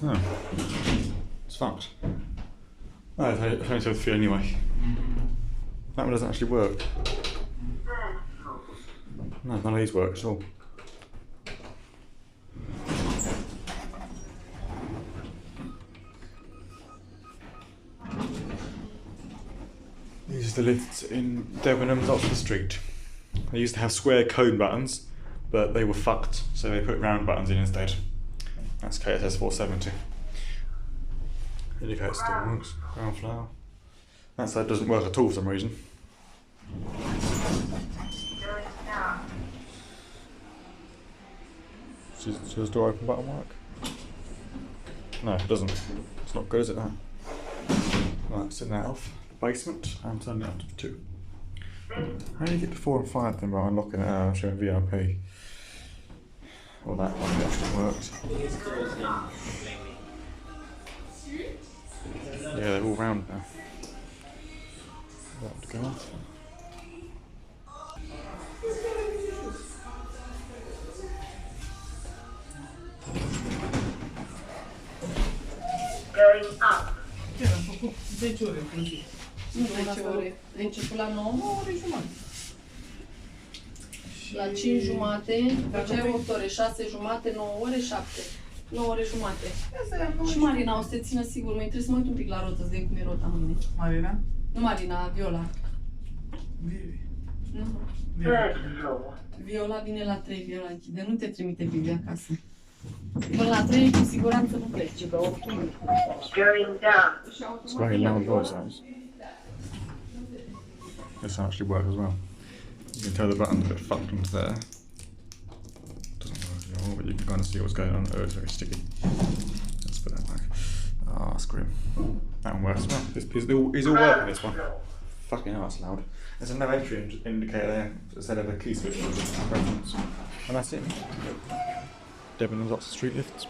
Oh. It's fucked. Oh, it's only so 3 anyway. That one doesn't actually work. No, none of these work at all. These are the lifts in Debenhams, Oxford Street. They used to have square cone buttons, but they were fucked, so they put round buttons in instead. That's KSS470. Indicator still works. Ground floor. That side doesn't work at all for some reason. Does the door open button work? No, it doesn't. It's not good, is it, that? Right, send that off. Basement, and turn it up to 2. How do you get to 4 and 5 then by unlocking it? Showing VIP. Well, that one actually worked. Yeah, they're all round now. That would go off. Going up. Ce am făcut 10 ore plătit. Nu 10 ore. Ai început la 9? 9 ore jumătate. La 5 jumate, făceai 8 ore, 6 jumate, 9 ore, 7. 9 ore jumate. Și Marina o să te țină sigur, mai trebuie să mă uit un pic la rotă, să vedem cum e rota mâine. Marina? Nu Marina, Viola. Vivi. Nu. Viola vine la 3, Viola închide. Nu te trimite Vivi acasă. Până la 3, cu siguranță nu pleci, că oricum. Going down. It's very loud voice sounds. This actually works as well. You can tell the button's a bit fucked into there. Doesn't work at all, but you can kind of see what's going on. Oh, it's very sticky. Let's put that back. Ah, screw. That one works as well. He's all working, this one. Fucking hell, that's loud. There's a no entry indicator there instead of a key switch. And that's it. Debenhams Oxford Street lifts.